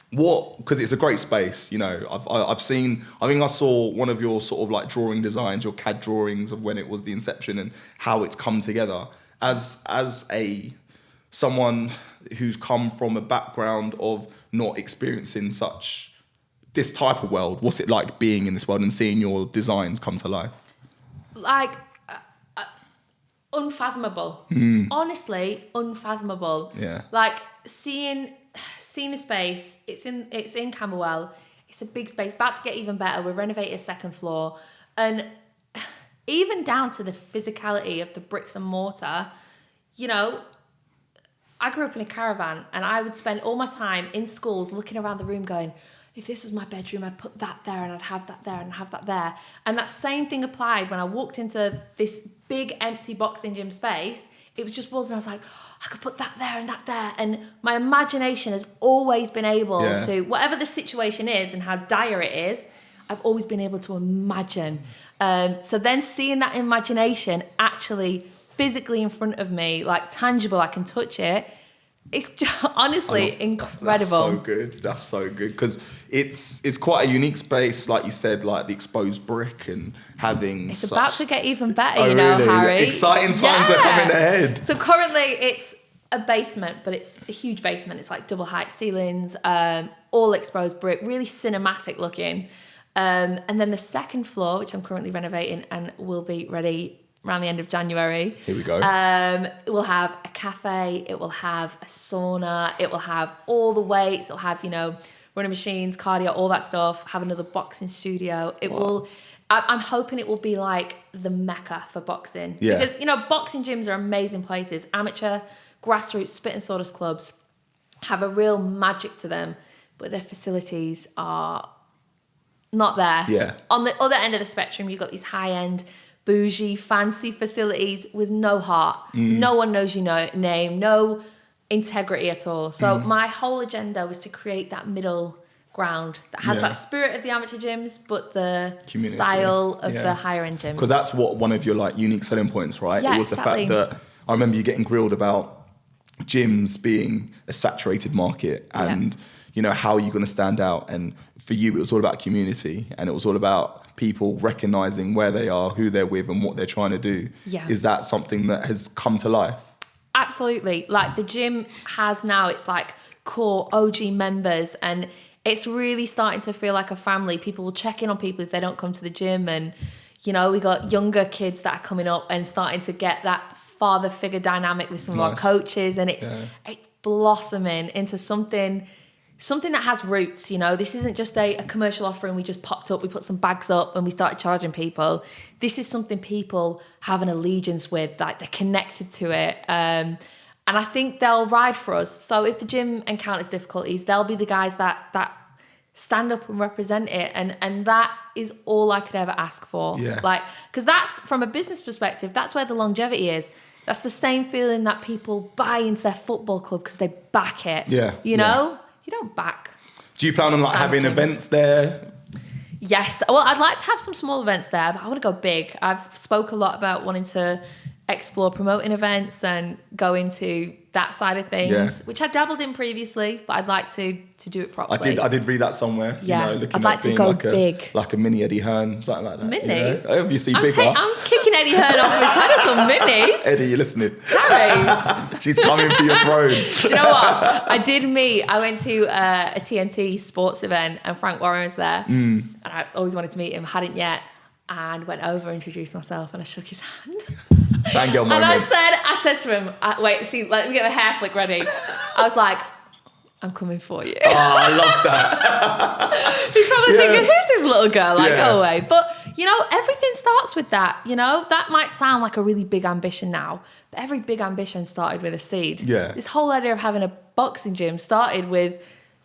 Because it's a great space, you know. I think I saw one of your sort of like drawing designs, your CAD drawings of when it was the inception and how it's come together. As someone who's come from a background of not experiencing this type of world, what's it like being in this world and seeing your designs come to life? Like, unfathomable. Honestly, unfathomable. Yeah. Like, seeing the space, it's in Camberwell. It's a big space, about to get even better. We're renovating a second floor, and even down to the physicality of the bricks and mortar, you know, I grew up in a caravan, and I would spend all my time in schools looking around the room going, if this was my bedroom, I'd put that there, and I'd have that there, and I'd have that there. And that same thing applied when I walked into this big empty boxing gym space. It was just walls, and I was like, I could put that there and that there. And my imagination has always been able to, whatever the situation is and how dire it is, I've always been able to imagine. So then seeing that imagination actually physically in front of me, like tangible, I can touch it. It's just, honestly incredible. That's so good because it's quite a unique space, like you said, like the exposed brick and having. It's about to get even better, you know, really? Harry. Exciting times are coming ahead. So currently it's a basement, but it's a huge basement. It's like double height ceilings, all exposed brick, really cinematic looking. And then the second floor, which I'm currently renovating and will be ready around the end of January. Here we go. It will have a cafe, it will have a sauna, it will have all the weights, it'll have, you know, running machines, cardio, all that stuff, have another boxing studio. I'm hoping it will be like the mecca for boxing. Yeah. Because, you know, boxing gyms are amazing places. Amateur, grassroots, spit and sawdust clubs have a real magic to them, but their facilities are not there. Yeah. On the other end of the spectrum, you've got these high-end, bougie, fancy facilities with no heart. No one knows your name, no integrity at all. So my whole agenda was to create that middle ground that has that spirit of the amateur gyms, but the community style of the higher end gyms. Because that's what one of your like unique selling points, right? Yeah, it was exactly. The fact that I remember you getting grilled about gyms being a saturated market and you know, how are you going to stand out? And for you, it was all about community, and it was all about people recognizing where they are, who they're with, and what they're trying to do. Yeah. Is that something that has come to life? Absolutely. Like, the gym has now, it's like core OG members, and it's really starting to feel like a family. People will check in on people if they don't come to the gym, and you know, we got younger kids that are coming up and starting to get that father figure dynamic with some of our coaches, and it's blossoming into something that has roots. You know, this isn't just a commercial offering we just popped up, we put some bags up and we started charging people. This is something people have an allegiance with, like they're connected to it. And I think they'll ride for us. So if the gym encounters difficulties, they'll be the guys that stand up and represent it. And that is all I could ever ask for. Yeah. Like, because that's, from a business perspective, that's where the longevity is. That's the same feeling that people buy into their football club because they back it. Yeah. You know? You don't back. Do you plan on like having events there? Yes. Well, I'd like to have some small events there, but I want to go big. I've spoke a lot about wanting to explore promoting events and go into that side of things, which I dabbled in previously, but I'd like to do it properly. I did read that somewhere. Yeah, you know, looking I'd like at to being go big. Like a mini Eddie Hearn, something like that. Mini? You know? Obviously bigger. I'm kicking Eddie Hearn off his pedestal, mini. Eddie, you listening? Harry. She's coming for your throne. Do you know what? I went to a TNT sports event and Frank Warren was there. And I always wanted to meet him, hadn't yet. And went over, introduced myself, and I shook his hand. Fangirl moment. And I said to him, let me get my hair flick ready. I was like, I'm coming for you. Oh, I love that. He's probably thinking, who's this little girl? Like, go away. But, you know, everything starts with that. You know, that might sound like a really big ambition now, but every big ambition started with a seed. Yeah. This whole idea of having a boxing gym started with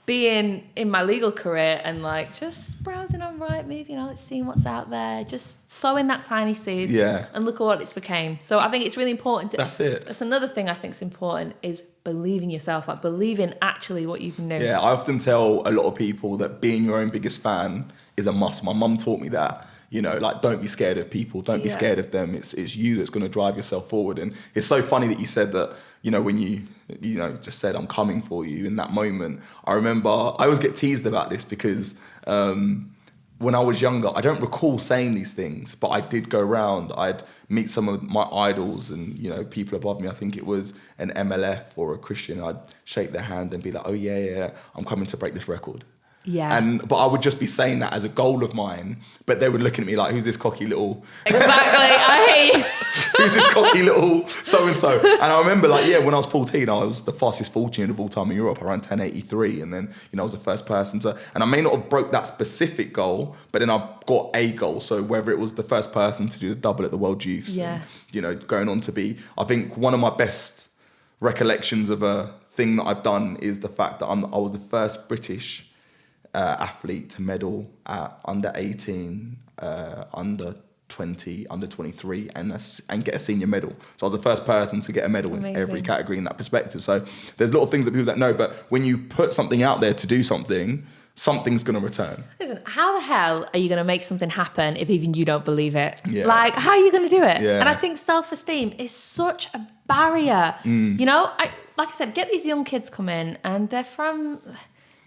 being in my legal career and like just browsing on Rightmove, you know, seeing what's out there, just sowing that tiny seed. Yeah. And look at what it's became. So I think it's really important. That's it. That's another thing I think is important, is believing yourself, like believing actually what you can do. Yeah, I often tell a lot of people that being your own biggest fan is a must. My mum taught me that. You know, like, don't be scared of people. Don't be scared of them. It's you that's going to drive yourself forward. And it's so funny that you said that, you know, when you just said, I'm coming for you in that moment. I remember, I always get teased about this because when I was younger, I don't recall saying these things, but I did go around. I'd meet some of my idols and, you know, people above me. I think it was an MLF or a Christian. I'd shake their hand and be like, oh, yeah, I'm coming to break this record. Yeah. But I would just be saying that as a goal of mine, but they would look at me like, who's this cocky little... Exactly, I hate you. Who's this cocky little so-and-so? And I remember, like, when I was 14, I was the fastest 14 of all time in Europe. I ran 10.83, and then, you know, I was the first person to... And I may not have broke that specific goal, but then I've got a goal. So whether it was the first person to do the double at the World Youths, and, you know, going on to be... I think one of my best recollections of a thing that I've done is the fact that I was the first British... athlete to medal at under 18, under 20, under 23, and get a senior medal. So I was the first person to get a medal in every category in that perspective. So there's a lot of things that people don't know, but when you put something out there to do something, something's going to return. Listen, how the hell are you going to make something happen if even you don't believe it? Yeah. Like, how are you going to do it? Yeah. And I think self-esteem is such a barrier. You know, like I said, get these young kids come in and they're from...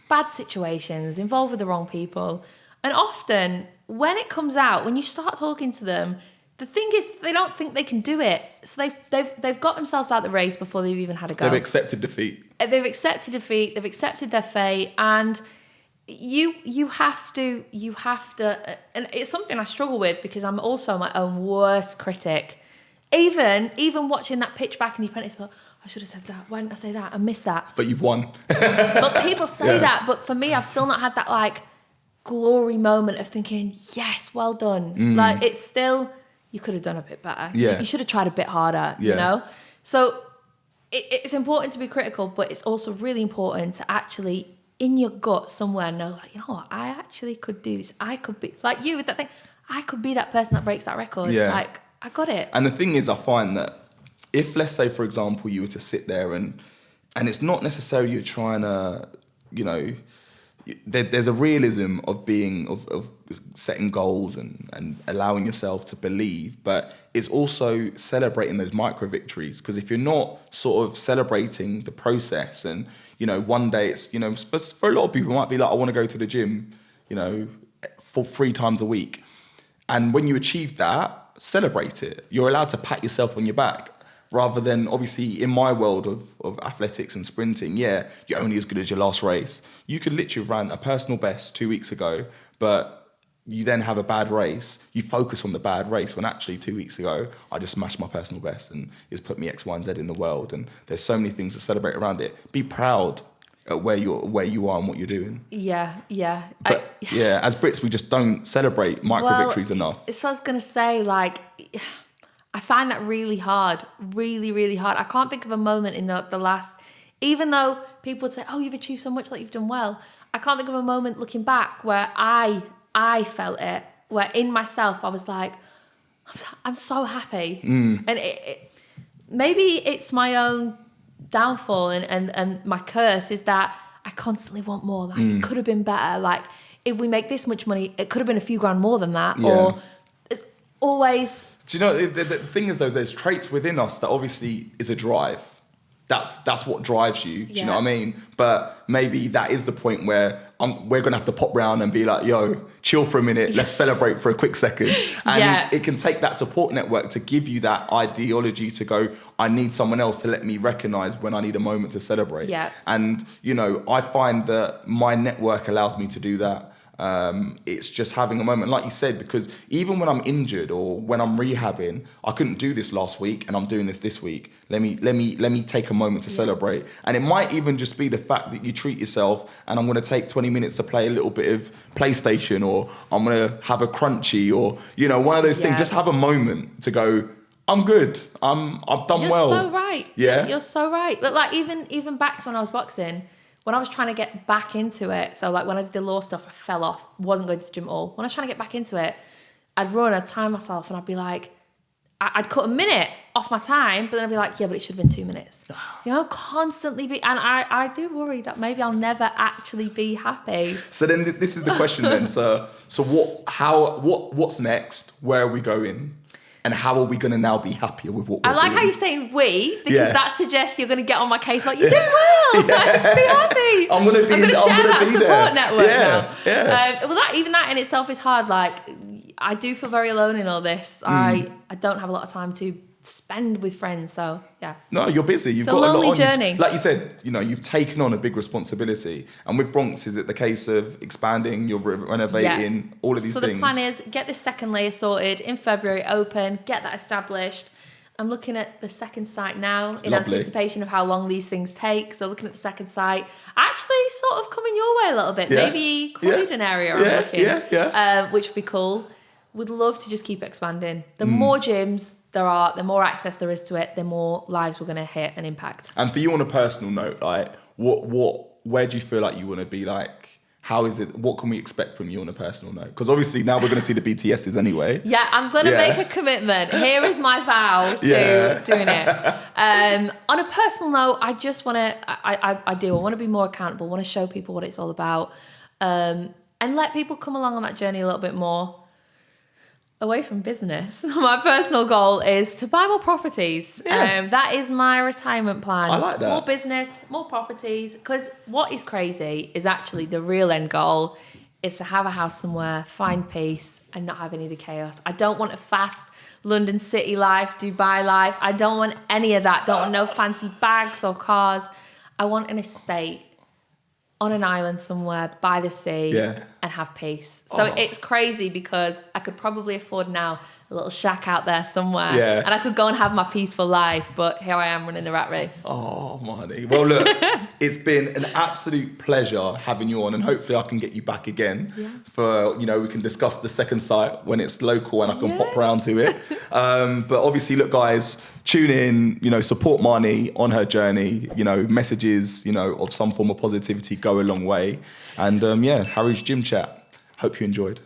bad situations, involved with the wrong people. And often, when it comes out, when you start talking to them, the thing is, they don't think they can do it. So they've got themselves out the race before they've even had a go. They've accepted defeat. They've accepted defeat. They've accepted their fate. And you have to, and it's something I struggle with because I'm also my own worst critic. Even watching that pitch back in the Apprentice, I thought, I should have said that. Why didn't I say that? I missed that. But you've won. But people say that. But for me, I've still not had that like glory moment of thinking, yes, well done. Like it's still, you could have done a bit better. Yeah. You should have tried a bit harder, you know? So it's important to be critical, but it's also really important to actually, in your gut somewhere, know like, you know what, I actually could do this. I could be, like you with that thing, I could be that person that breaks that record. Yeah. Like, I got it. And the thing is, I find that if, let's say, for example, you were to sit there and it's not necessarily you're trying to, you know, there's a realism of being, of setting goals and allowing yourself to believe, but it's also celebrating those micro victories. Because if you're not sort of celebrating the process and, you know, one day it's, you know, for a lot of people it might be like, I want to go to the gym, you know, for 3 times a week. And when you achieve that, celebrate it. You're allowed to pat yourself on your back. rather than obviously in my world of athletics and sprinting, yeah, you're only as good as your last race. You could literally run a personal best 2 weeks ago, but you then have a bad race, you focus on the bad race when actually 2 weeks ago, I just smashed my personal best and it's put me X, Y, and Z in the world. And there's so many things to celebrate around it. Be proud at where you are and what you're doing. Yeah. But yeah, as Brits, we just don't celebrate micro victories enough. So I was going to say, like, I find that really hard, really, really hard. I can't think of a moment in the last, even though people would say, oh, you've achieved so much, like you've done well. I can't think of a moment looking back where I felt it, where in myself I was like, I'm so happy. And maybe it's my own downfall and my curse is that I constantly want more. Like, it could have been better. Like, if we make this much money, it could have been a few grand more than that. Yeah. Or it's always... Do you know, the thing is though, there's traits within us that obviously is a drive. That's what drives you. Do you know what I mean? But maybe that is the point where we're going to have to pop round and be like, yo, chill for a minute. Let's celebrate for a quick second. And it can take that support network to give you that ideology to go, I need someone else to let me recognize when I need a moment to celebrate. Yeah. And, you know, I find that my network allows me to do that. It's just having a moment, like you said, because even when I'm injured or when I'm rehabbing, I couldn't do this last week and I'm doing this week. Let me take a moment to celebrate. And it might even just be the fact that you treat yourself and I'm going to take 20 minutes to play a little bit of PlayStation, or I'm going to have a crunchy, or, you know, one of those things. Just have a moment to go, I'm good. I've done well. You're so right. Yeah. You're so right. But like even back to when I was boxing, when I was trying to get back into it, so like when I did the law stuff, I fell off, wasn't going to the gym at all. When I was trying to get back into it, I'd run, I'd time myself, and I'd be like, I'd cut a minute off my time, but then I'd be like, yeah, but it should have been 2 minutes. You know, constantly be, and I do worry that maybe I'll never actually be happy. So then this is the question then. So what's next? Where are we going? And how are we going to now be happier with what we're doing? I like how you're saying we, because that suggests you're going to get on my case like, you did well, be happy. I'm going to share that support there. network now. Yeah. Well, even that in itself is hard. Like, I do feel very alone in all this. I don't have a lot of time to spend with friends, so yeah. No, you're busy. You've got a lonely lot on. journey. Like you said, you know, you've taken on a big responsibility. And with Bronx, is it the case of expanding, you're renovating, all of these things? So the plan is get this second layer sorted in February, open, get that established. I'm looking at the second site now in anticipation of how long these things take. So looking at the second site, actually sort of coming your way a little bit. Maybe Croydon area I'm looking, which would be cool. Would love to just keep expanding. The more gyms there are, the more access there is to it, the more lives we're going to hit and impact. And for you on a personal note, like where do you feel like you want to be? Like, how is it? What can we expect from you on a personal note? Because obviously now we're going to see the BTSs anyway. Yeah, I'm going to make a commitment. Here is my vow to doing it. On a personal note, I just want to, I want to be more accountable, want to show people what it's all about, and let people come along on that journey a little bit more. Away from business, my personal goal is to buy more properties. That is my retirement plan. I like that. More business, more properties. Because what is crazy is actually the real end goal is to have a house somewhere, find peace, and not have any of the chaos. I don't want a fast London city life, Dubai life. I don't want any of that. Don't want no fancy bags or cars. I want an estate on an island somewhere by the sea and have peace. So it's crazy because I could probably afford now a little shack out there somewhere and I could go and have my peaceful life, but here I am running the rat race. Oh, Marnie. Well, look, it's been an absolute pleasure having you on, and hopefully I can get you back again for, you know, we can discuss the second site when it's local and I can pop round to it. But obviously, look, guys, tune in, you know, support Marnie on her journey, you know, messages, you know, of some form of positivity go a long way. And Harry's Gym Chat. Hope you enjoyed.